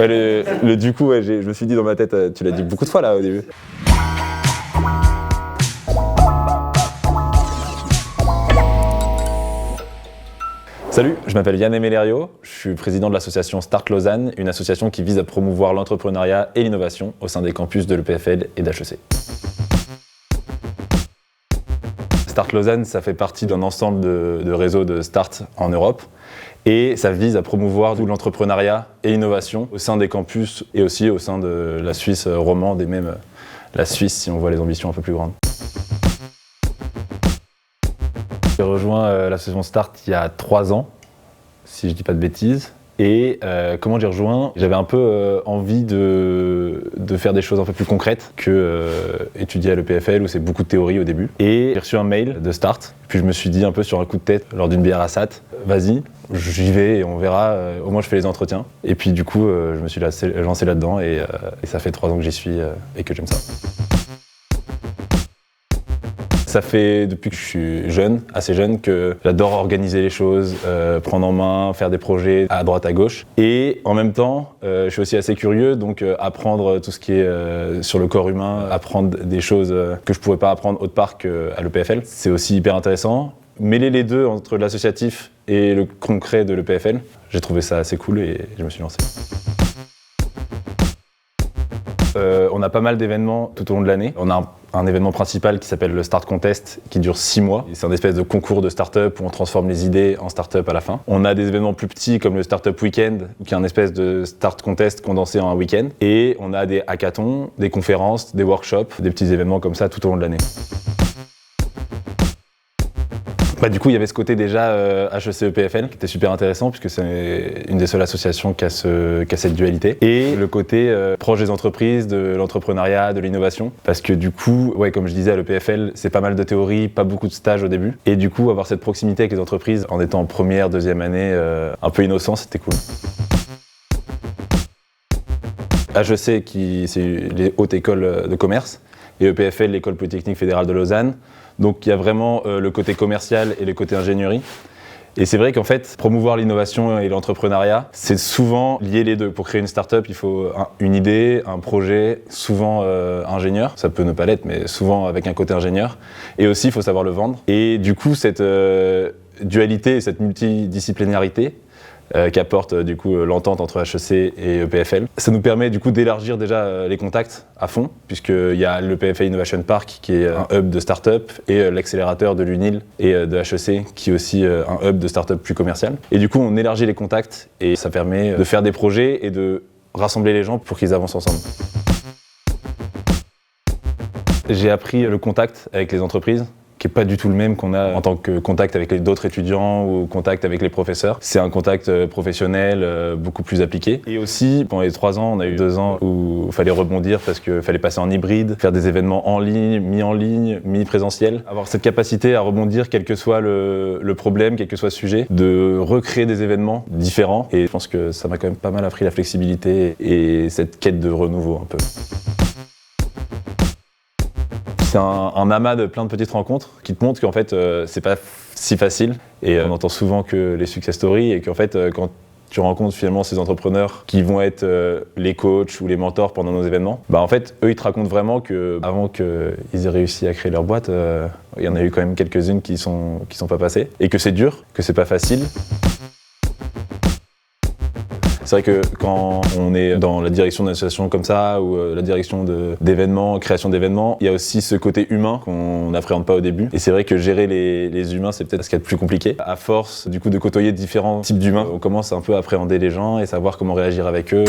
Ouais, du coup, ouais, je me suis dit dans ma tête, tu l'as dit beaucoup de fois là au début. Salut, je m'appelle Yann Emelério, je suis président de l'association Start Lausanne, une association qui vise à promouvoir l'entrepreneuriat et l'innovation au sein des campus de l'EPFL et d'HEC. Start Lausanne, ça fait partie d'un ensemble de réseaux de start en Europe et ça vise à promouvoir l'entrepreneuriat et l'innovation au sein des campus et aussi au sein de la Suisse romande et même la Suisse si on voit les ambitions un peu plus grandes. J'ai rejoint l'association Start il y a 3 ans, si je dis pas de bêtises. Et comment j'ai rejoint? J'avais un peu envie de faire des choses un peu plus concrètes que étudier à l'EPFL où c'est beaucoup de théorie au début. Et j'ai reçu un mail de Start, puis je me suis dit un peu sur un coup de tête lors d'une bière à SAT, vas-y, j'y vais et on verra, au moins je fais les entretiens. Et puis du coup, je me suis lancé là-dedans et ça fait 3 ans que j'y suis et que j'aime ça. Ça fait depuis que je suis jeune, assez jeune, que j'adore organiser les choses, prendre en main, faire des projets à droite à gauche. Et en même temps, je suis aussi assez curieux, donc apprendre tout ce qui est sur le corps humain, apprendre des choses que je pourrais pas apprendre autre part qu'à l'EPFL. C'est aussi hyper intéressant. Mêler les deux entre l'associatif et le concret de l'EPFL, j'ai trouvé ça assez cool et je me suis lancé. On a pas mal d'événements tout au long de l'année. On a un événement principal qui s'appelle le Start Contest qui dure 6 mois. C'est un espèce de concours de start-up où on transforme les idées en start-up à la fin. On a des événements plus petits comme le Startup Weekend qui est un espèce de Start Contest condensé en un week-end. Et on a des hackathons, des conférences, des workshops, des petits événements comme ça tout au long de l'année. Du coup, il y avait ce côté déjà HEC-EPFL qui était super intéressant puisque c'est une des seules associations qui a cette dualité. Et le côté proche des entreprises, de l'entrepreneuriat, de l'innovation. Parce que du coup, ouais, comme je disais à l'EPFL, c'est pas mal de théorie, pas beaucoup de stages au début. Et du coup, avoir cette proximité avec les entreprises en étant en première, deuxième année, un peu innocent, c'était cool. HEC, c'est les hautes écoles de commerce, et EPFL, l'école polytechnique fédérale de Lausanne. Donc il y a vraiment le côté commercial et le côté ingénierie. Et c'est vrai qu'en fait, promouvoir l'innovation et l'entrepreneuriat, c'est souvent lier les deux. Pour créer une start-up, il faut une idée, un projet, souvent ingénieur. Ça peut ne pas l'être, mais souvent avec un côté ingénieur. Et aussi, il faut savoir le vendre. Et du coup, cette dualité et cette multidisciplinarité, qu'apporte du coup l'entente entre HEC et EPFL. Ça nous permet du coup d'élargir déjà les contacts à fond, puisqu'il y a l'EPFL Innovation Park qui est un hub de start-up et l'accélérateur de l'UNIL et de HEC qui est aussi un hub de start-up plus commercial. Et du coup on élargit les contacts et ça permet de faire des projets et de rassembler les gens pour qu'ils avancent ensemble. J'ai appris le contact avec les entreprises, qui n'est pas du tout le même qu'on a en tant que contact avec d'autres étudiants ou contact avec les professeurs. C'est un contact professionnel beaucoup plus appliqué. Et aussi, pendant les 3 ans, on a eu 2 ans où il fallait rebondir parce qu'il fallait passer en hybride, faire des événements en ligne, mi-présentiel. Avoir cette capacité à rebondir quel que soit le problème, quel que soit le sujet, de recréer des événements différents. Et je pense que ça m'a quand même pas mal appris la flexibilité et cette quête de renouveau un peu. C'est un amas de plein de petites rencontres qui te montrent qu'en fait, c'est pas si facile. Et on entend souvent que les success stories et qu'en fait, quand tu rencontres finalement ces entrepreneurs qui vont être les coachs ou les mentors pendant nos événements, en fait, eux, ils te racontent vraiment qu'avant qu'ils aient réussi à créer leur boîte, il y en a eu quand même quelques-unes qui sont pas passées. Et que c'est dur, que c'est pas facile. C'est vrai que quand on est dans la direction d'une association comme ça ou la direction d'événements, création d'événements, il y a aussi ce côté humain qu'on n'appréhende pas au début. Et c'est vrai que gérer les humains, c'est peut-être ce qu'il y a de plus compliqué. À force du coup de côtoyer différents types d'humains, on commence un peu à appréhender les gens et savoir comment réagir avec eux.